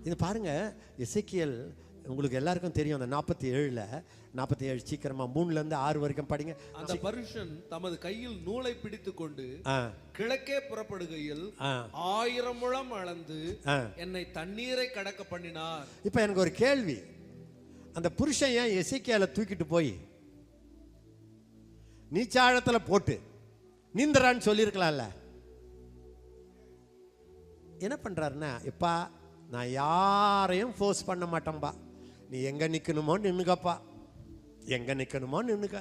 இது பாருங்க, எசேக்கியேல் உங்களுக்கு எல்லாருக்கும் தெரியும். அந்த 47 சீக்கிரமா 3ல இருந்து 6 வரைக்கும் படிங்க. அந்த பருஷன் தமது கையில் நூலை பிடித்துக் கொண்டு கிழக்கே புறப்படுகையில் 1000 முழம் அளந்து என்னை தண்ணீரை கடக்க பண்ணினார். இப்ப எனக்கு ஒரு கேள்வி, அந்த புருஷன் ஏன் எசேக்கியேலை தூக்கிட்டு போய் நீச்சாழத்துல போட்டு நீந்தரான்னு சொல்லியிருக்கலாம்ல? என்ன பண்றாருன்னா, இப்பா நான் யாரையும் ஃபோர்ஸ் பண்ண மாட்டேன்பா, நீ எங்க நிக்கணுமோ நின்னுக்கப்பா, எங்க நிக்கணுமோ நின்னுக்க.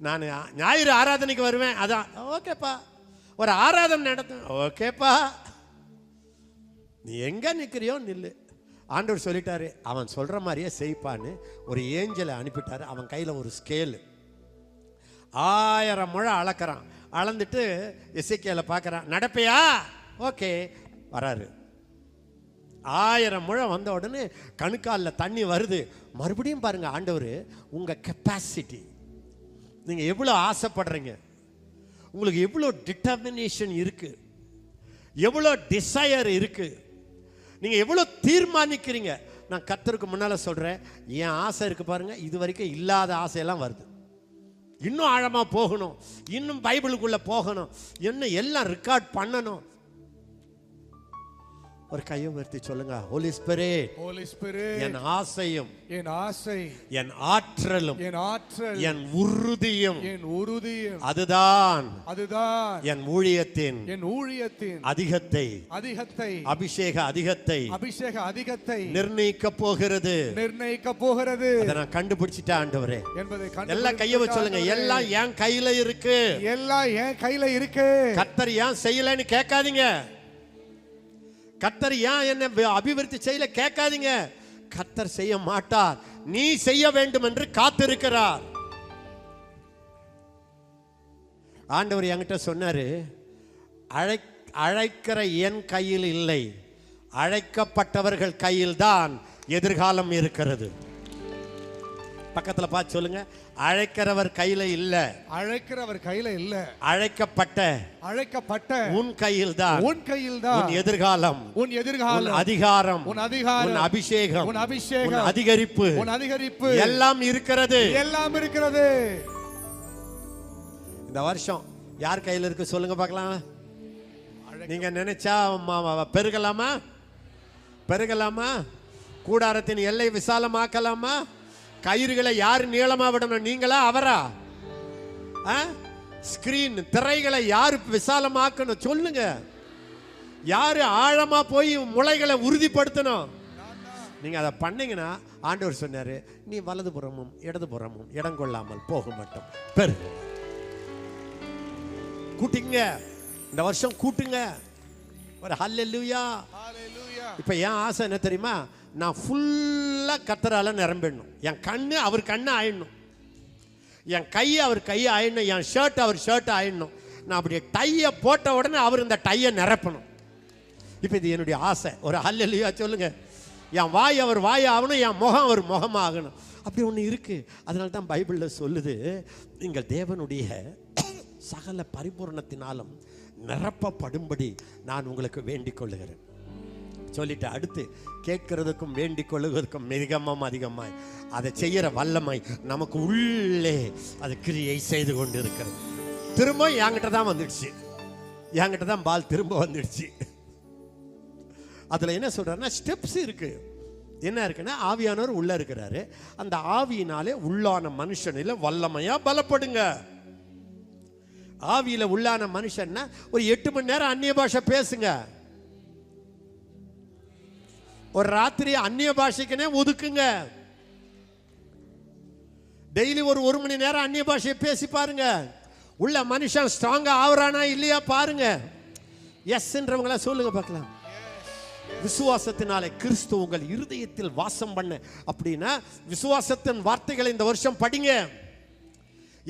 நான் ஞாயிறு ஆராதனைக்கு வருவேன், அதான் ஓகேப்பா. ஒரு ஆராதனை நடத்து, ஓகேப்பா. நீ எங்க நிக்கிறியோ நில்லு. ஆண்டவர் சொல்லிட்டாரு, அவன் சொல்ற மாதிரியே செய்ப்பான்னு ஒரு ஏஞ்சலை அனுப்பிட்டாரு. அவன் கையில ஒரு ஸ்கேலு, 1000 முழம் அளக்கிறான். அளந்துட்டு எசேக்கியேலை பார்க்கறான். நடப்பையா? ஓகே. வராரு. 1000 முழம் வந்த உடனே கணுக்காலில் தண்ணி வருது. மறுபடியும் பாருங்க, ஆண்டவர் உங்க கெப்பாசிட்டி, நீங்க எவ்வளவு ஆசைப்படுறீங்க, உங்களுக்கு எவ்வளவு டிட்டர்மினேஷன் இருக்கு, எவ்வளவு டிசையர் இருக்கு, நீங்க எவ்வளவு தீர்மானிக்கிறீங்க. நான் கர்த்தருக்கு முன்னால சொல்றேன், என் ஆசை இருக்கு பாருங்க, இது வரைக்கும் இல்லாத ஆசையெல்லாம் வருது. இன்னும் ஆழமா போகணும், இன்னும் பைபிளுக்குள்ள போகணும், இன்னும் எல்லாம் ரெக்கார்ட் பண்ணணும். ஒரு கையை உயர்த்தி சொல்லுங்க, ஹோலி ஸ்பிரிட், ஹோலி ஸ்பிரிட், என் ஆசையும் என் ஆசை, என் ஆற்றலும், என் ஆற்றல், என் உறுதியும், என் உறுதியும், அதுதான் என் ஊழியத்தின் அதிகத்தை அபிஷேக அதிகத்தை நிர்ணயிக்க போகிறது. அதை நான் கண்டுபிடிச்சிட்டேன் ஆண்டவரே என்பதை எல்லாம் கையை வச்சு சொல்லுங்க. எல்லாம் என் கையில இருக்கு, எல்லாம் என் கையில இருக்கு. கர்த்தர் ஏன் செய்யலன்னு கேட்காதீங்க. கர்த்தர் ஏன் என்ன அபிவிருத்தி செய்யல கேட்காதீங்க. கர்த்தர் செய்ய மாட்டார், நீ செய்ய வேண்டும் என்று காத்திருக்கிறார். ஆண்டவர் என்கிட்ட சொன்னாரு, அழைக்கிற என் கையில் இல்லை, அழைக்கப்பட்டவர்கள் கையில் தான் எதிர்காலம் இருக்கிறது. பக்கத்துல பார்த்து சொல்லுங்க, அழைக்கிறவர் கையில இல்ல, அழைக்கிறவர் கையில இல்ல, அழைக்கப்பட்ட உன் கையில் தான், உன் எதிர்காலம், உன் அதிகாரம், உன் அபிஷேகம், உன் அதிகரிப்பு எல்லாம் இருக்கிறது. இந்த வருஷம் யார் கையில் இருக்கு சொல்லுங்க பார்க்கலாம். நீங்க நினைச்சா பெருகலாமா? கூடாரத்தின் எல்லை விசாலமாக்கலாமா? கயிறுகளை யாரு நீளமா விடணும், நீங்களா அவரா? ஸ்கிரீன் திரைகளை யாரு விசாலமாக்கணும் சொல்லுங்க. யாரு ஆழமா போய் முளைகளை உறுதிப்படுத்தணும்? நீங்க அதை பண்ணீங்கன்னா ஆண்டவர் சொன்னாரு, நீ வலதுபுறமும் இடதுபுறமும் இடம் கொள்ளாமல் போக மாட்டோம். பெரு கூட்டிங்க, இந்த வருஷம் கூட்டுங்க. ஒரு ஹல்லேலூயா. இப்ப என் ஆசை என்ன தெரியுமா, நான் ஃபுல்லா கர்த்தரால நிரம்பிடணும். என் கண்ணு அவர் கண்ணு ஆயிடணும், என் கை அவர் கையை ஆயிடணும், என் ஷர்ட் அவர் ஷர்ட் ஆயிடணும். நான் அப்படி டையை போட்ட உடனே அவர் இந்த டையை நிரப்பணும். இப்போ இது என்னுடைய ஆசை. ஒரு ஹல்லேலூயா சொல்லுங்க. என் வாய் அவர் வாய் ஆகணும், என் முகம் அவர் முகமாகணும். அப்படி ஒன்று இருக்கு. அதனால தான் பைபிளில் சொல்லுது, நீங்கள் தேவனுடைய சகல பரிபூர்ணத்தினாலும் நிரப்பப்படும்படி நான் உங்களுக்கு வேண்டிக் கொள்ளுகிறேன் சொல்லிட்டு, அடுத்து கேட்கிறதுக்கும் வேண்டிக் கொள்ளுவதற்கும் அதிகமாய் அதை செய்யற வல்லமை நமக்கு உள்ளே அது கிரியை செய்து கொண்டு இருக்கிறது. திரும்ப என்கிட்ட தான் வந்துடுச்சு, என்கிட்ட தான் பால் திரும்ப வந்துடுச்சு. அதுல என்ன சொல்றாருன்னா, ஸ்டெப்ஸ் இருக்கு. என்ன இருக்குன்னா, ஆவியானவர் உள்ள இருக்கிறாரு. அந்த ஆவியினாலே உள்ளான மனுஷனில வல்லமையா பலப்படுங்க. ஆவியில உள்ளான மனுஷன்னா ஒரு 8 மணி நேரம் அந்நிய பாஷை பேசுங்க. ஒரு ராத்திரி அந்நிய பாஷைக்குனே ஒதுக்குங்க. டெய்லி ஒரு மணி நேரம் அந்நிய பாஷையை பேசி பாருங்க. உள்ள மனுஷன் ஸ்ட்ராங்கா ஆவறானா இல்லையா பாருங்க. எஸ்ன்றவங்கள சொல்லுங்க பார்க்கலாம். விசுவாசத்தினாலே கிறிஸ்து உங்கள் இருதயத்தில் வாசம் பண்ண. அப்படின்னா விசுவாசத்தின் வார்த்தைகளை இந்த வருஷம் படிங்க.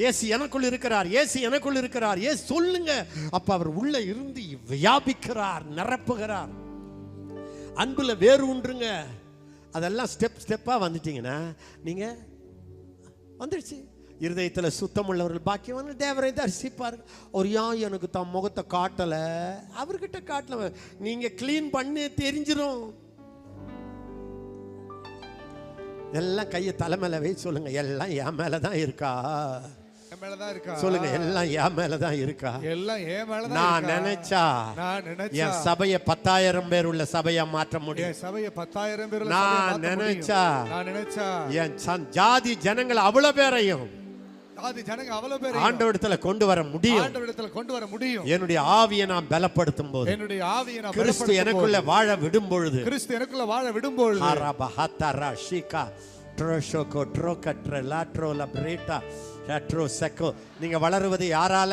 இயேசு எனக்குள் இருக்கிறார், இயேசு எனக்குள் இருக்கிறார், இயேசு சொல்லுங்க. அப்ப அவர் உள்ள இருந்து வியாபிக்கிறார், நிரப்புகிறார். அன்புல வேறு ஒன்றுங்க. அதெல்லாம் ஸ்டெப்பா வந்துட்டீங்கன்னா நீங்க வந்துடுச்சு. இருதயத்தில் சுத்தம் உள்ளவர்கள் பாக்கியவான்கள் தேவரை தரிசிப்பார்கள். ஒரு எனக்கு தம் முகத்தை காட்டலை, அவர்கிட்ட காட்டல, நீங்க கிளீன் பண்ணி தெரிஞ்சிடும். எல்லாம் கையை தலைமையில வை சொல்லுங்க, எல்லாம் என் மேலதான் இருக்கா சொல்லுங்க, எல்லாம் என் மேலதான் இருக்கா. நான் நினைச்சா என் சபையை 10,000 பேர் உள்ள சபையா மாற்ற முடியும். சபையை 10,000 பேர் நான் நினைச்சா என் ஜாதி ஜனங்கள் அவ்வளவு பேரையும் ஆண்டவரிடத்துல கொண்டு வர முடியும். என்னுடைய ஆவியை நான் பலப்படுத்தும் போது, கிறிஸ்து எனக்குள்ள வாழ விடும் பொழுது, நீங்க வளருவது யாரால?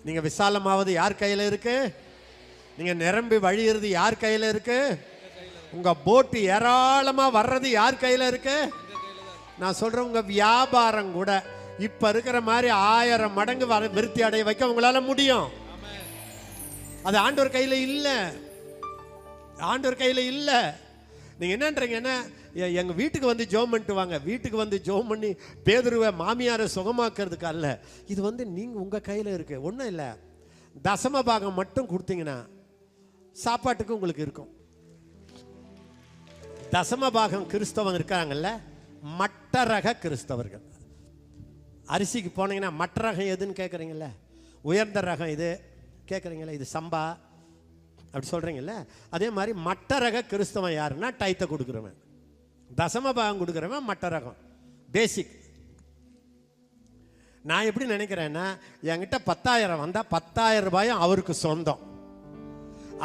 நீங்க விசாலமாவது யார் கையில இருக்கு? நீங்க நிரம்பி வழியிறது யார் கையில இருக்கு? உங்க போட்டு ஏராளமா வர்றது யார் கையில இருக்கு? நான் சொல்றேன், உங்க வியாபாரம் கூட இப்ப இருக்கிற மாதிரி 1000 மடங்கு விருத்தி அடைய வைக்க உங்களால முடியும். அது ஆண்டவர் கையில இல்ல, ஆண்டவர் கையில இல்ல. நீங்க என்னன்றீங்கன்னா, எங்க வீட்டுக்கு வந்து ஜெபம் பண்ணிட்டு வாங்க. வீட்டுக்கு வந்து ஜெபம் பண்ணி பேதுருவை மாமியாரை சுகமாக்குறதுக்கு அல்ல. இது வந்து நீங்க உங்க கையில இருக்கு. ஒன்றும் இல்லை, தசம பாகம் மட்டும் கொடுத்தீங்கன்னா சாப்பாட்டுக்கு உங்களுக்கு இருக்கும். தசம பாகம் கிறிஸ்தவங்க இருக்காங்கல்ல, மட்ட ரக கிறிஸ்தவர்கள். அரிசிக்கு போனீங்கன்னா மட்ட ரகம் எதுன்னு கேட்குறீங்கல்ல, உயர்ந்த ரகம் இது கேட்குறீங்களா, இது சம்பா அப்படி சொல்கிறீங்கல்ல, அதே மாதிரி மட்ட ரக கிறிஸ்தவன் யாருன்னா டைத்தை கொடுக்குறவன், தசம பாகம் கொடுக்குறவன் மட்ட ரகம், பேசிக். நான் எப்படி நினைக்கிறேன்னா, என்கிட்ட 10,000 வந்தால் 10,000 ரூபாயும் அவருக்கு சொந்தம்.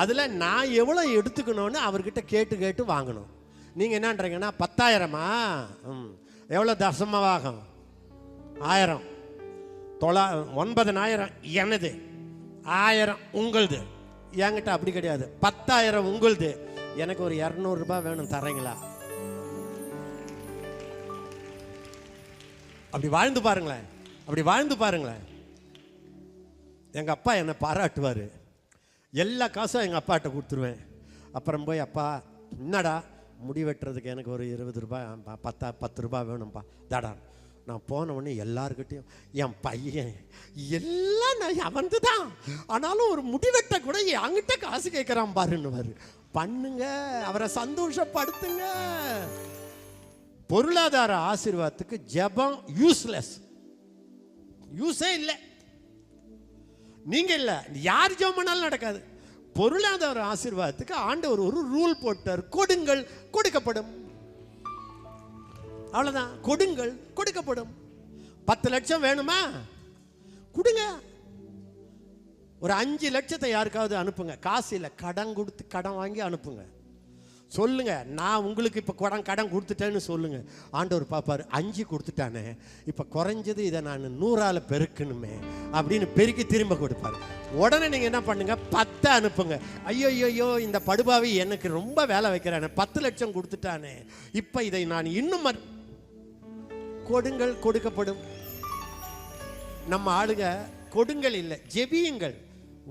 அதில் நான் எவ்வளோ எடுத்துக்கணும்னு அவர்கிட்ட கேட்டு கேட்டு வாங்கணும். நீங்கள் என்னன்றீங்கன்னா 10,000மா, எவ்வளோ தசமவாகம்? 1000, 9,000 எனது, 1000 உங்களுது. என்கிட்ட அப்படி கிடையாது, 10,000 உங்களுது, எனக்கு ஒரு 200 ரூபாய் வேணும், தரீங்களா? அப்படி வாழ்ந்து பாருங்களேன், அப்படி வாழ்ந்து பாருங்களேன். எங்கள் அப்பா என்னை பாராட்டுவார். எல்லா காசும் எங்கள் அப்பாட்ட கொடுத்துருவேன். அப்புறம் போய், அப்பா என்னடா முடி வெட்டுறதுக்கு எனக்கு ஒரு 20 ரூபாய் 10 ரூபாய் வேணும்ப்பா தாடா. நான் போன உடனே எல்லாருக்கிட்டையும், என் பையன் எல்லாம் நான் அவன்து தான், ஆனாலும் ஒரு முடி வெட்ட கூட என்கிட்ட காசு கேட்குறான் பாருன்னு. பண்ணுங்க, அவரை சந்தோஷப்படுத்துங்க. பொருளாதார ஆசீர்வாதத்துக்கு ஜெபம் யூஸ்லெஸ், யூஸே இல்லை. நீங்க இல்லை, யார் ஜெபம் பண்ணாலும் நடக்காது. பொருளாதார ஆசீர்வாதத்துக்கு ஆண்டவர் ஒரு ரூல் போட்டார், கொடுங்கள் கொடுக்கப்படும். அவ்வளவுதான், கொடுங்கள் கொடுக்கப்படும். 10 லட்சம் வேணுமா, கொடுங்க. ஒரு 5 லட்சத்தை யாருக்காவது அனுப்புங்க. காசு இல்லை, கடன் கொடுத்து கடன் வாங்கி அனுப்புங்க. சொல்லுங்க, நான் உங்களுக்கு இப்போ கடன் கொடுத்துட்டேன்னு சொல்லுங்க. ஆண்டவர் பார்ப்பாரு, 5 கொடுத்துட்டானே, இப்போ குறைஞ்சது இதை நான் 100ஆல் பெருக்கணுமே அப்படின்னு பெருக்கி திரும்ப கொடுப்பாரு. உடனே நீங்கள் என்ன பண்ணுங்க, 10 அனுப்புங்க. ஐயோ இந்த படுபாவி எனக்கு ரொம்ப வேலை வைக்கிறானே, 10 லட்சம் கொடுத்துட்டானே, இப்போ இதை நான் இன்னும் கொடுங்கள் கொடுக்கப்படும். நம்ம ஆளுங்க கொடுங்கள் இல்லை, ஜெபியுங்கள்.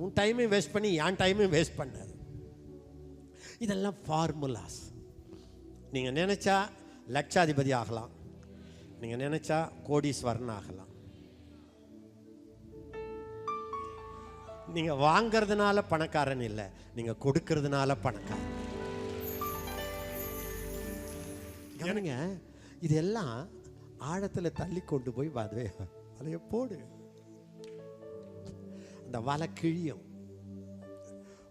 உன் டைமையும் வேஸ்ட் பண்ணி என் டைமையும் வேஸ்ட் பண்ணாது. இதெல்லாம் ஃபார்முலாஸ். நீங்கள் நினைச்சா லட்சாதிபதி ஆகலாம், நீங்கள் நினைச்சா கோடீஸ்வரன் ஆகலாம். நீங்கள் வாங்கிறதுனால பணக்காரன் இல்லை, நீங்கள் கொடுக்கறதுனால பணக்காரன். கவனிங்க, இதெல்லாம் ஆழத்தில் தள்ளி கொண்டு போய் வலைய போடு. அந்த வலை கிழியும்.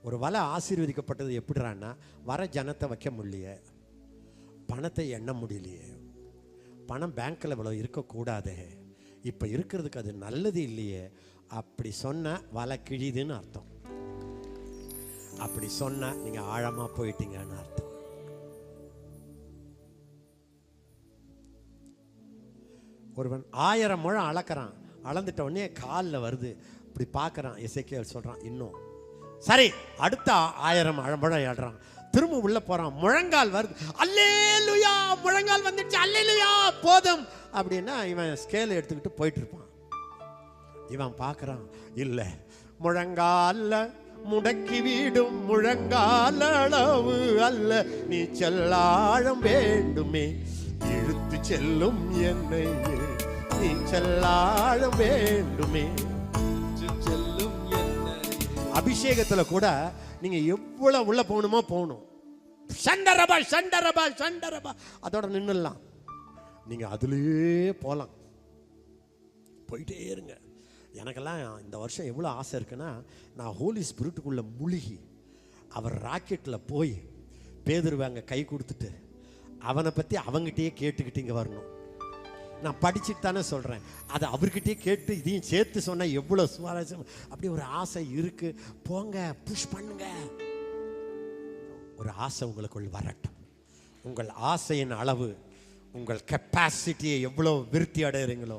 ஒரு வலை ஆசீர்வதிக்கப்பட்டது எப்படிறான்னா, வர ஜனத்தை வைக்க முடியலையே, பணத்தை எண்ண முடியலையே, பணம் பேங்க்கில் இவ்வளோ இருக்கக்கூடாதே, இப்போ இருக்கிறதுக்கு அது நல்லது இல்லையே, அப்படி சொன்ன வலை கிழிதுன்னு அர்த்தம். அப்படி சொன்ன நீங்கள் ஆழமாக போயிட்டீங்கன்னு அர்த்தம். ஒருவன் 1000 முழம் அளக்கிறான், அளந்துட்ட உடனே காலில் வருது, இப்படி பார்க்குறான். எசேக்கியேல் சொல்கிறான், இன்னும் சரி, அடுத்த 1000 முழம் ஏடுறான், திரும்ப உள்ள போறான், முழங்கால் வருது, அல்லேலூயா, முழங்கால் வந்துடுச்சு, அல்லேலூயா, போதும் அப்படின்னா இவன் ஸ்கேல் எடுத்துக்கிட்டு போயிட்டு இருப்பான். இவன் பார்க்குறான், இல்லை, முழங்கால முடக்கி வீடும் முழங்கால அளவு அல்ல, நீ செல்லாழம் வேண்டுமே, இழுத்து செல்லும் என்னை நீச்சலாழ வேண்டுமே. செல்லும் என்னை அபிஷேகத்துல கூட நீங்க எவ்வளவு உள்ள போகணுமோ போகணும். சண்டரபா சண்டரபா சண்டரபா அதோட நின்னுடலாம். நீங்க அதுலயே போலாம், போயிட்டே இருங்க. எனக்கெல்லாம் இந்த வருஷம் எவ்வளோ ஆசை இருக்குன்னா, நான் ஹோலி ஸ்பிரிட்டுக்குள்ளே முழுகி அவர் ராக்கெட்டில் போய் பேதுருவாங்க கை கொடுத்துட்டு அவனை பற்றி அவங்ககிட்டயே கேட்டுக்கிட்டு இங்கே வரணும். நான் படிச்சுட்டு தானே சொல்கிறேன், அதை அவர்கிட்டயே கேட்டு இதையும் சேர்த்து சொன்னால் எவ்வளோ சுவாரஸ்யம். அப்படி ஒரு ஆசை இருக்குது. போங்க, புஷ் பண்ணுங்க. ஒரு ஆசை உங்களுக்குள் வரட்டும். உங்கள் ஆசையின் அளவு, உங்கள் கெப்பாசிட்டியை எவ்வளோ விருத்தி அடைகிறீங்களோ,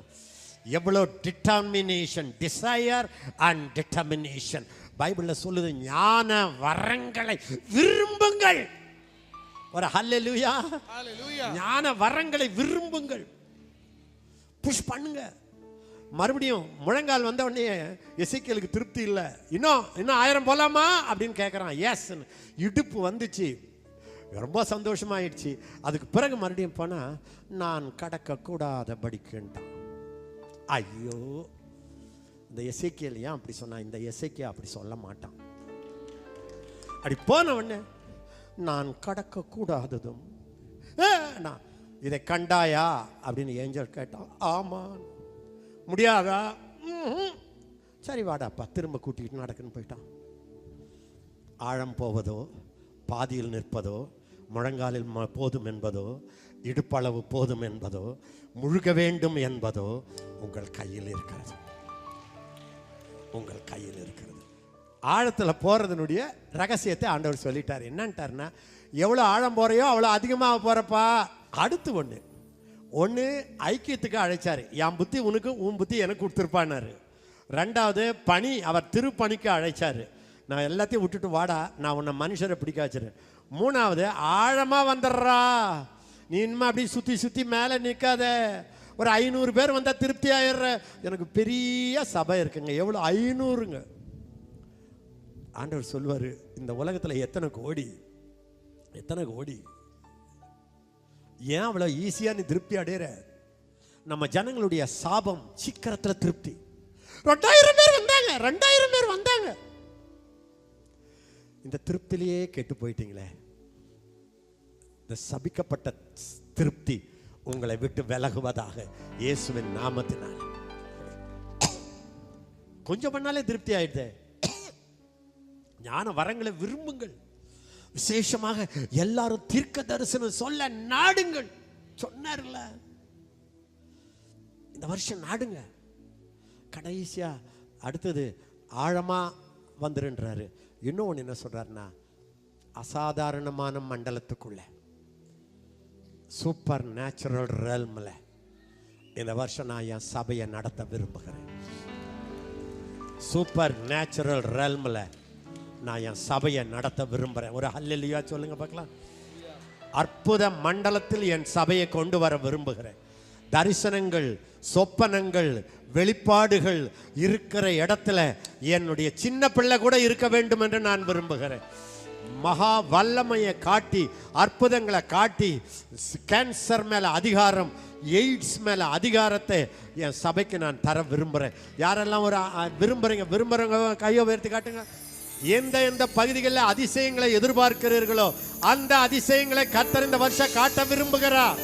எவ்வளோ டிட்டர்மினேஷன், டிசையர் அண்ட் டிட்டர்மினேஷன். பைபிளில் சொல்லுது, ஞான வரங்களை விரும்புங்கள். ஒரு ஹல்லேலூயா. ஞான வரங்களை விரும்புங்கள், புஷ் பண்ணுங்க. மறுபடியும் முழங்கால் வந்த உடனே எசேக்கியேலுக்கு திருப்தி இல்லை. இன்னும் 1000 போலாமா அப்படின்னு கேட்குறான். எஸ், இடுப்பு வந்துச்சு, ரொம்ப சந்தோஷமாயிடுச்சு. அதுக்கு பிறகு மறுபடியும் போனா நான் கடக்க கூடாத படிக்கின்றான். ஐயோ, இந்த எசேக்கியேல் ஏன் அப்படி சொன்னா? இந்த எசேக்கியா அப்படி சொல்ல மாட்டான். அப்படி போன உடனே நான் கடக்க கூடாததும் நான் இதை கண்டாயா அப்படின்னு ஏஞ்சல் கேட்டான். ஆமா. முடியாதா? சரி வாடாப்பா, திரும்ப கூட்டிகிட்டு நடக்குன்னு போயிட்டான். ஆழம் போவதோ, பாதியில் நிற்பதோ, முழங்காலில் போதும் என்பதோ, இடுப்பளவு போதும் என்பதோ, முழுக வேண்டும் என்பதோ உங்கள் கையில் இருக்கிறது. உங்கள் கையில் இருக்கிறது. ஆழத்தில் போறதனுடைய ரகசியத்தை ஆண்டவர் சொல்லிட்டார். என்னன்ட்டார்னா, எவ்வளோ ஆழம் போறையோ அவ்வளோ அதிகமாக போறப்பா. அடுத்து ஒன்று ஐக்கியத்துக்கு அழைச்சாரு. என் புத்தி உனக்கு, உன் புத்தி எனக்கு கொடுத்துருப்பான்னாரு. ரெண்டாவது பணி, அவர் திருப்பணிக்கு அழைச்சாரு. நான் எல்லாத்தையும் விட்டுட்டு வாடா, நான் உன்னை மனுஷரை பிடிக்க வச்சிருக்கேன். மூணாவது ஆழமா வந்துடுறா, நீ இனிமே அப்படி சுற்றி சுற்றி மேலே நிற்காத. ஒரு 500 பேர் வந்தால் திருப்தி ஆயிடுற. எனக்கு பெரிய சபை இருக்குங்க. எவ்வளோ? 500ங்க. ஆண்டவர் சொல்லுவார், இந்த உலகத்தில் எத்தனை கோடி, எத்தனை கோடி, ஏன் அவ்வளோ ஈஸியாக நீ திருப்தி அடையிற? நம்ம ஜனங்களுடைய சாபம் சீக்கிரத்தில் திருப்தி. 2000 பேர் வந்தாங்க, 2000 பேர் வந்தாங்க. இந்த திருப்திலேயே கெட்டு போயிட்டீங்களே. இந்த சபிக்கப்பட்ட திருப்தி உங்களை விட்டு விலகுவதாக இயேசுவின் நாமத்தினால். கொஞ்சம் பண்ணாலே திருப்தி ஆயிடுது. ஞான வரங்களை விரும்புங்கள். விசேஷமாக எல்லாரும் தீர்க்க தரிசனம் சொல்ல நாடுங்கள் சொன்னார்ல. இந்த வருஷம் நாடுங்க. கடைசியா அடுத்தது ஆழமா வந்துருன்றாரு. இன்னொன்று என்ன சொல்றாருன்னா, அசாதாரணமான மண்டலத்துக்குள்ள, சூப்பர் நேச்சுரல் ரெல்ம்ல இந்த வருஷம் நான் என் சபையை நடத்த விரும்புகிறேன். சூப்பர் நேச்சுரல் ரெல்ம்ல நான் என் சபையை நடத்த விரும்புகிறேன். ஒரு ஹல்லேலூயா சொல்லுங்க பார்க்கலாம். அற்புத மண்டலத்தில் என் சபையை கொண்டு வர விரும்புகிறேன். தரிசனங்கள், சொப்பனங்கள், வெளிப்பாடுகள் இருக்கிற இடத்துல என்னுடைய சின்ன பிள்ளை கூட இருக்க வேண்டும் என்று நான் விரும்புகிறேன். மகா வல்லமையை காட்டி, அற்புதங்களை காட்டி, கேன்சர் மேல அதிகாரம், எய்ட்ஸ் மேல அதிகாரத்தை என் சபைக்கு நான் தர விரும்புகிறேன். யாரெல்லாம் ஒரு விரும்புறவங்க கையை உயர்த்தி காட்டுங்க. எந்த பகுதிகளில் அதிசயங்களை எதிர்பார்க்கிறீர்களோ அந்த அதிசயங்களை கர்த்தர் இந்த வருஷம் காட்ட விரும்புகிறார்.